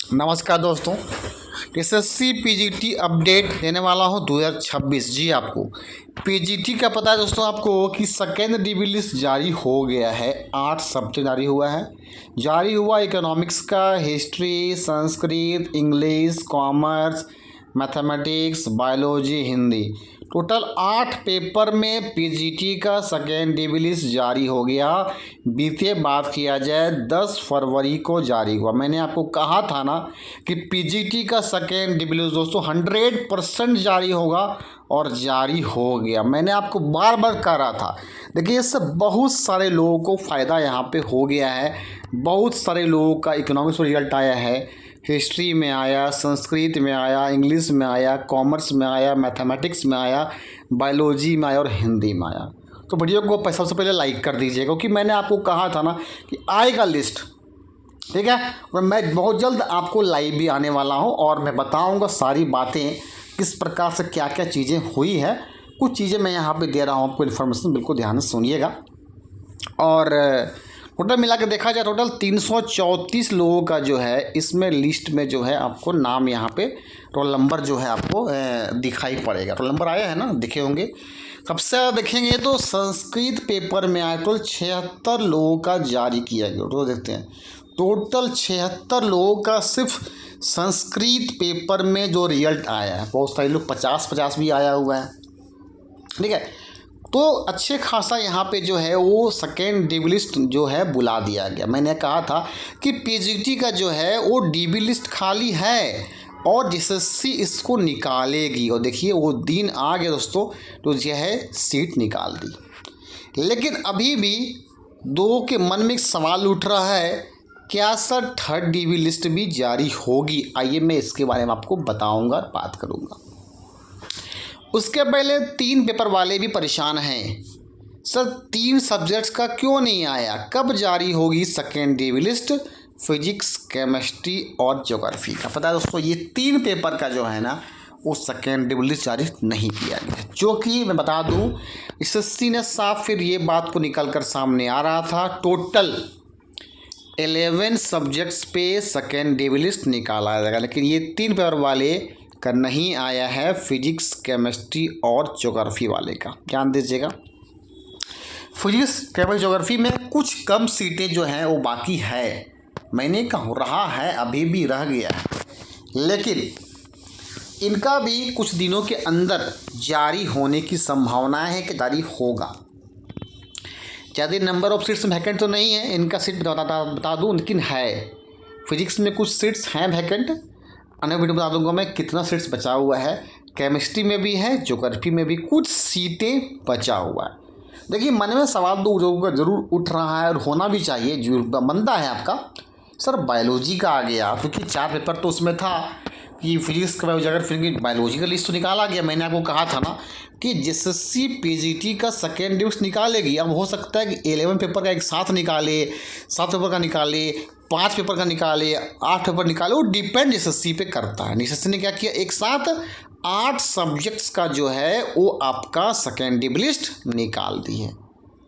नमस्कार दोस्तों। SSC PGT update देने वाला हूं 2026। जी आपको पीजीटी का पता है दोस्तों आपको कि सेकेंड डीबी लिस्ट जारी हो गया है। 8 सब्जेक्ट जारी हुआ है। जारी हुआ इकोनॉमिक्स का, history, Sanskrit, English, commerce, mathematics, biology, Hindi. Total 8 paper में पीजीटी का सेकेंड डीबी लिस्ट जारी हो गया। बीते बात किया जाए 10 फरवरी को जारी हुआ। मैंने आपको कहा था ना कि पीजीटी का सेकेंड डीबी लिस्ट दोस्तों 100% जारी होगा और जारी हो गया। मैंने आपको बार बार कह रहा था। देखिए इससे बहुत सारे लोगों को फ़ायदा यहाँ पे हो गया है। बहुत सारे लोगों का इकोनॉमिक्स में रिजल्ट आया है, हिस्ट्री में आया, संस्कृत में आया, इंग्लिश में आया, कॉमर्स में आया, मैथमेटिक्स में आया, बायोलॉजी में आया और हिंदी में आया। तो वीडियो को सबसे पहले लाइक कर दीजिएगा क्योंकि मैंने आपको कहा था ना कि आएगा लिस्ट, ठीक है। और मैं बहुत जल्द आपको लाइव भी आने वाला हूं और मैं बताऊंगा सारी बातें किस प्रकार से क्या क्या चीज़ें हुई है। कुछ चीज़ें मैं यहाँ पे दे रहा हूँ आपको इन्फॉर्मेशन, बिल्कुल ध्यान से सुनिएगा। और टोटल मिला के देखा जाए टोटल 334 लोगों का जो है इसमें लिस्ट में जो है आपको नाम यहाँ पे रोल नंबर जो है आपको दिखाई पड़ेगा। रोल नंबर आया है ना, दिखे होंगे। सबसे ज़्यादा देखेंगे तो संस्कृत पेपर में आया टोटल 76 लोगों का जारी किया गया। तो देखते हैं टोटल 76 लोगों का सिर्फ संस्कृत पेपर में जो रिजल्ट आया है। बहुत सारे लोग 50-50 भी आया हुआ है, ठीक है। तो अच्छे खासा यहाँ पे जो है वो सेकेंड डीबी लिस्ट जो है बुला दिया गया। मैंने कहा था कि पीजीटी का जो है वो डीबी लिस्ट खाली है और एसएससी इसको निकालेगी। और देखिए वो दिन आ गया दोस्तों, तो जो है सीट निकाल दी। लेकिन अभी भी दो के मन में एक सवाल उठ रहा है, क्या सर थर्ड डीबी लिस्ट भी जारी होगी? आइए मैं इसके बारे में आपको बताऊँगा, बात करूँगा। उसके पहले 3 पेपर वाले भी परेशान हैं। सर 3 सब्जेक्ट्स का क्यों नहीं आया? कब जारी होगी second dB list? Physics, chemistry और ज्योग्राफी का। पता है दोस्तों ये 3 पेपर का जो है ना वो सेकेंड डीबी लिस्ट जारी नहीं किया गया, जो कि मैं बता दूं एसएससी ने साफ फिर ये बात को निकल कर सामने आ रहा था। टोटल 11 सब्जेक्ट्स पे सेकेंड डीबी लिस्ट निकाला जाएगा, लेकिन ये 3 पेपर वाले का नहीं आया है, फिजिक्स, केमिस्ट्री और ज्योग्राफी वाले का। ध्यान दीजिएगा, फिजिक्स, केमिस्ट्री, ज्योग्राफी में कुछ कम सीटें जो हैं वो बाकी है। मैंने कहा रहा है, अभी भी रह गया है, लेकिन इनका भी कुछ दिनों के अंदर जारी होने की संभावना है कि जारी होगा। ज़्यादा नंबर ऑफ सीट्स वैकेंट तो नहीं है, इनका सीट बता दूँ, लेकिन है। फिजिक्स में कुछ सीट्स हैं वैकेंट, अन्य वीडियो बता दूंगा मैं कितना सीट्स बचा हुआ है। केमिस्ट्री में भी है, ज्योग्राफी में भी कुछ सीटें बचा हुआ है। देखिए मन में सवाल तो ज़रूर उठ रहा है और होना भी चाहिए, जो बनता है आपका। सर बायोलॉजी का आ गया, क्योंकि 4 पेपर तो उसमें था कि फिजिक्स का, ज्योग्राफी, बायोलॉजी का लिस्ट तो निकाला गया। मैंने आपको कहा था ना कि एसएससी पीजीटी का सेकेंड लिस्ट निकालेगी। अब हो सकता है कि 11 पेपर का एक साथ निकाले, 7 पेपर का निकाले, 5 पेपर का निकाले, 8 पेपर निकाले, वो डिपेंड एसएससी पे करता है। एसएससी ने क्या किया, एक साथ 8 सब्जेक्ट्स का जो है वो आपका सेकेंड डीबी लिस्ट निकाल दी है।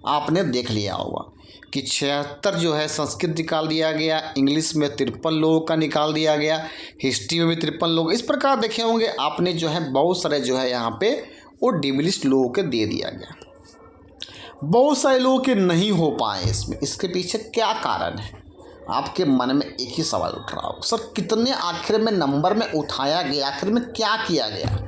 आपने देख लिया होगा कि 76 जो है संस्कृत निकाल दिया गया, इंग्लिश में 53 लोगों का निकाल दिया गया, हिस्ट्री में भी 53 लोग। इस प्रकार देखे होंगे आपने जो है बहुत सारे जो है यहाँ पे वो डीबी लिस्ट लोगों के दे दिया गया। बहुत सारे लोगों के नहीं हो पाए इसमें, इसके पीछे क्या कारण है? आपके मन में एक ही सवाल उठ रहा हो, सर कितने आखिर में नंबर में उठाया गया, आखिर में क्या किया गया?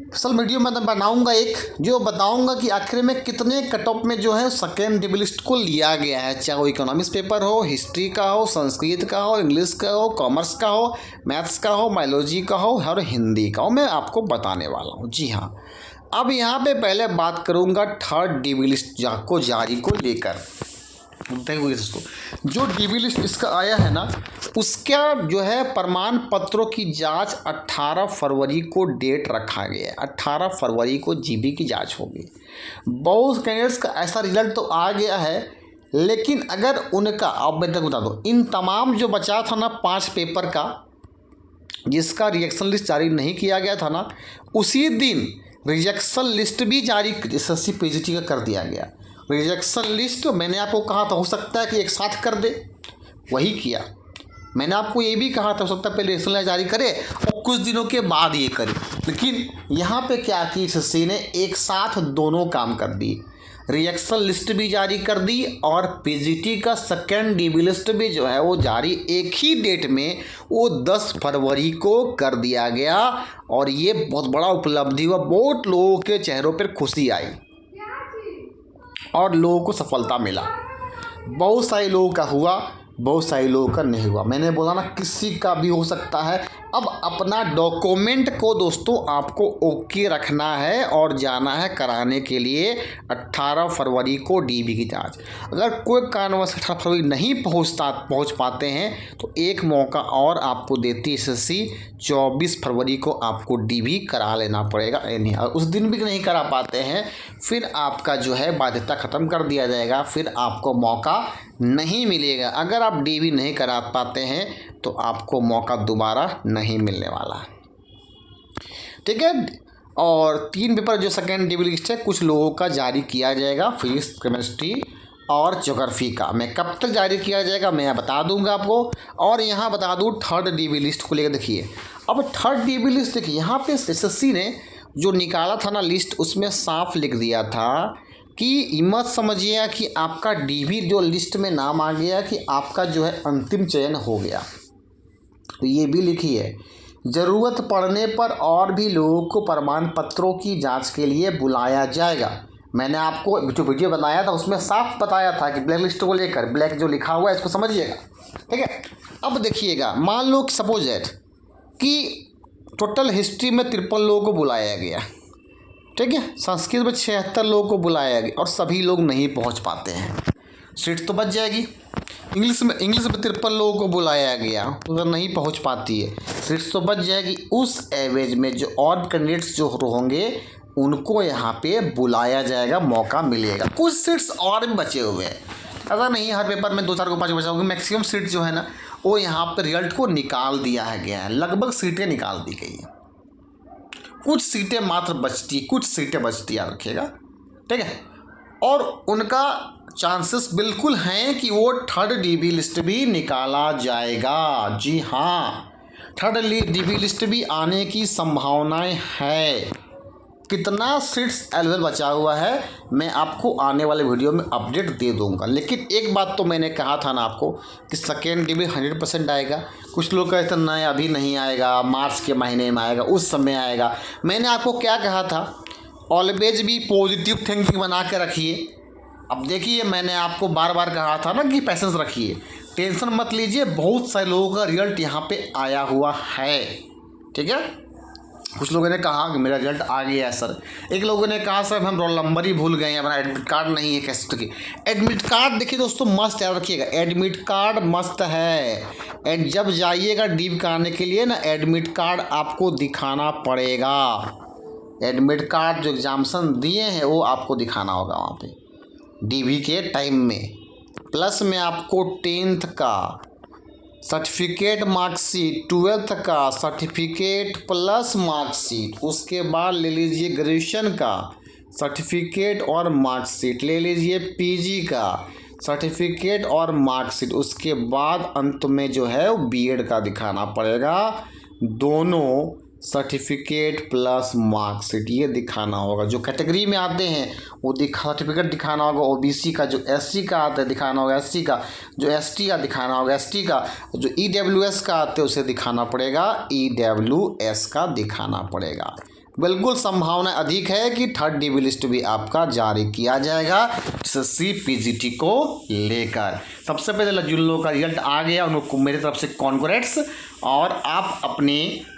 असल वीडियो में बनाऊंगा एक, जो बताऊंगा कि आखिर में कितने कट ऑफ में जो है सेकेंड डीबी लिस्ट को लिया गया है। चाहे वो इकोनॉमिक्स पेपर हो, हिस्ट्री का हो, संस्कृत का हो, इंग्लिश का हो, कॉमर्स का हो, मैथ्स का हो, बायोलॉजी का हो और हिंदी का हो, मैं आपको बताने वाला हूँ। जी हाँ, अब यहाँ पे पहले बात करूँगा थर्ड डीबी लिस्ट को जारी को लेकर। दोस्तों जो डीबी लिस्ट इसका आया है ना, उसका जो है प्रमाण पत्रों की जांच 18 फरवरी को डेट रखा गया है। 18 फरवरी को जीबी की जांच होगी। बहुत कैंडिडेट्स का ऐसा रिजल्ट तो आ गया है, लेकिन अगर उनका, अब मैं तक बता दो, इन तमाम जो बचा था ना 5 पेपर का, जिसका रिजेक्शन लिस्ट जारी नहीं किया गया था ना, उसी दिन रिजेक्शन लिस्ट भी जारी एसएससी पीजीटी का कर दिया गया। रिजेक्शन लिस्ट मैंने आपको कहा था हो सकता है कि एक साथ कर दे, वही किया। मैंने आपको ये भी कहा था हो सकता है पहले रिजल्ट जारी करे और कुछ दिनों के बाद ये करे, लेकिन यहाँ पे क्या की एसएससी ने एक साथ दोनों काम कर दिए। रिएक्शन लिस्ट भी जारी कर दी और पीजीटी का सेकेंड डीबी लिस्ट भी जो है वो जारी एक ही डेट में वो 10 फरवरी को कर दिया गया। और ये बहुत बड़ा उपलब्धि हुआ, बहुत लोगों के चेहरों पर खुशी आई और लोगों को सफलता मिला। बहुत सारे लोगों का हुआ, बहुत सारे लोगों का नहीं हुआ। मैंने बोला ना किसी का भी हो सकता है। अब अपना डॉक्यूमेंट को दोस्तों आपको ओके रखना है और जाना है कराने के लिए 18 फरवरी को डीबी की जांच। अगर कोई कारणवश 18 फरवरी नहीं पहुंच पाते हैं तो एक मौका और आपको देती एसएससी, 24 फरवरी को आपको डीबी करा लेना पड़ेगा। नहीं, उस दिन भी नहीं करा पाते हैं फिर आपका जो है बाध्यता ख़त्म कर दिया जाएगा, फिर आपको मौका नहीं मिलेगा। अगर आप डीबी नहीं करा पाते हैं तो आपको मौका दोबारा नहीं मिलने वाला, ठीक है। और 3 पेपर जो सेकेंड डीबी लिस्ट है कुछ लोगों का जारी किया जाएगा, फिजिक्स, केमिस्ट्री और ज्योग्राफी का। मैं कब तक जारी किया जाएगा मैं बता दूंगा आपको। और यहाँ बता दूँ थर्ड डीबी लिस्ट को लेकर देखिए। अब थर्ड डीबी लिस्ट देखिए, यहाँ पे एसएससी ने जो निकाला था ना लिस्ट, उसमें साफ लिख दिया था कि मत समझिएगा कि आपका डीबी जो लिस्ट में नाम आ गया कि आपका जो है अंतिम चयन हो गया। तो ये भी लिखिए, ज़रूरत पड़ने पर और भी लोगों को प्रमाण पत्रों की जांच के लिए बुलाया जाएगा। मैंने आपको जो वीडियो बनाया था उसमें साफ बताया था कि ब्लैक लिस्ट को लेकर, ब्लैक जो लिखा हुआ है इसको समझिएगा, ठीक है। अब देखिएगा, मान लो सपोज दैट कि टोटल हिस्ट्री में 53 लोगों को बुलाया गया, ठीक है। संस्कृत में 76 लोगों को बुलाया गया और सभी लोग नहीं पहुंच पाते हैं, सीट तो बच जाएगी। इंग्लिश में 53 लोगों को बुलाया गया, अगर नहीं पहुंच पाती है सीट्स तो बच जाएगी। उस एवरेज में जो और कैंडिडेट्स जो होंगे उनको यहाँ पे बुलाया जाएगा, मौका मिलेगा। कुछ सीट्स और भी बचे हुए हैं, ऐसा नहीं हर पेपर में 2-4 को 5 बचा होगा। मैक्सिमम सीट जो है ना वो यहाँ पर रिजल्ट को निकाल दिया है गया है, लगभग सीटें निकाल दी गई हैं। कुछ सीटें मात्र बचती, कुछ सीटें बचती, याद रखिएगा, ठीक है। और उनका चांसेस बिल्कुल हैं कि वो थर्ड डीबी लिस्ट भी निकाला जाएगा। जी हाँ, थर्ड डीबी लिस्ट भी आने की संभावनाएं है। कितना सीट्स अवेलेबल बचा हुआ है मैं आपको आने वाले वीडियो में अपडेट दे दूंगा। लेकिन एक बात तो मैंने कहा था ना आपको कि सेकेंड डीबी 100% आएगा। कुछ लोग कहते हैं नहीं अभी नहीं आएगा, मार्च के महीने में आएगा, उस समय आएगा। मैंने आपको क्या कहा था, ऑलवेज भी पॉजिटिव थिंकिंग बना के रखिए। अब देखिए, मैंने आपको बार बार कहा था ना कि पैसेंस रखिए, टेंशन मत लीजिए। बहुत सारे लोगों का रिजल्ट यहाँ पे आया हुआ है, ठीक है। कुछ लोगों ने कहा कि मेरा रिजल्ट आ गया है सर। एक लोगों ने कहा सर हम रोल नंबर ही भूल गए हैं, हमारा एडमिट कार्ड नहीं है। कैसे की एडमिट कार्ड देखिए दोस्तों, मस्त याद रखिएगा, एडमिट कार्ड मस्त है। एंड जब जाइएगा डीबी कराने के लिए ना, एडमिट कार्ड आपको दिखाना पड़ेगा। एडमिट कार्ड जो एग्जामिनेशन दिए हैं वो आपको दिखाना होगा वहाँ पे डीबी के टाइम में। प्लस में आपको 10th का सर्टिफिकेट, मार्कशीट, 12th का सर्टिफिकेट प्लस मार्कशीट, उसके बाद ले लीजिए ग्रेजुएशन का सर्टिफिकेट और मार्कशीट, ले लीजिए पीजी का सर्टिफिकेट और मार्कशीट, उसके बाद अंत में जो है वो बीएड का दिखाना पड़ेगा। दोनों सर्टिफिकेट प्लस मार्कशीट ये दिखाना होगा। जो कैटेगरी में आते हैं वो सर्टिफिकेट दिखाना होगा, ओबीसी का जो एससी का आता है दिखाना होगा, एससी का जो एसटी का दिखाना होगा, एसटी का जो ईडब्ल्यूएस का आते हैं उसे दिखाना पड़ेगा, ईडब्ल्यूएस का दिखाना पड़ेगा। बिल्कुल संभावना अधिक है कि थर्ड डीबी लिस्ट भी आपका जारी किया जाएगा एसएससी पीजीटी को लेकर। सबसे पहले जिन लोगों का रिजल्ट आ गया उनको मेरी तरफ से कॉन्ग्रेट्स। और आप अपने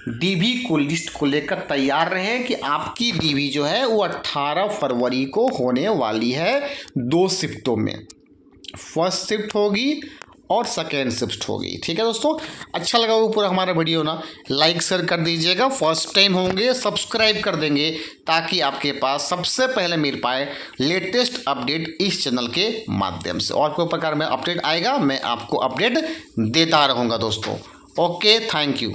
डीबी को लिस्ट को लेकर तैयार रहें कि आपकी डीबी जो है वो 18 फरवरी को होने वाली है 2 शिफ्टों में। फर्स्ट शिफ्ट होगी और सेकेंड शिफ्ट होगी, ठीक है दोस्तों। अच्छा लगा वो पूरा हमारा वीडियो ना, लाइक शेयर कर दीजिएगा। फर्स्ट टाइम होंगे सब्सक्राइब कर देंगे ताकि आपके पास सबसे पहले मिल पाए लेटेस्ट अपडेट इस चैनल के माध्यम से। और कोई प्रकार में अपडेट आएगा मैं आपको अपडेट देता रहूँगा दोस्तों। Okay, thank you.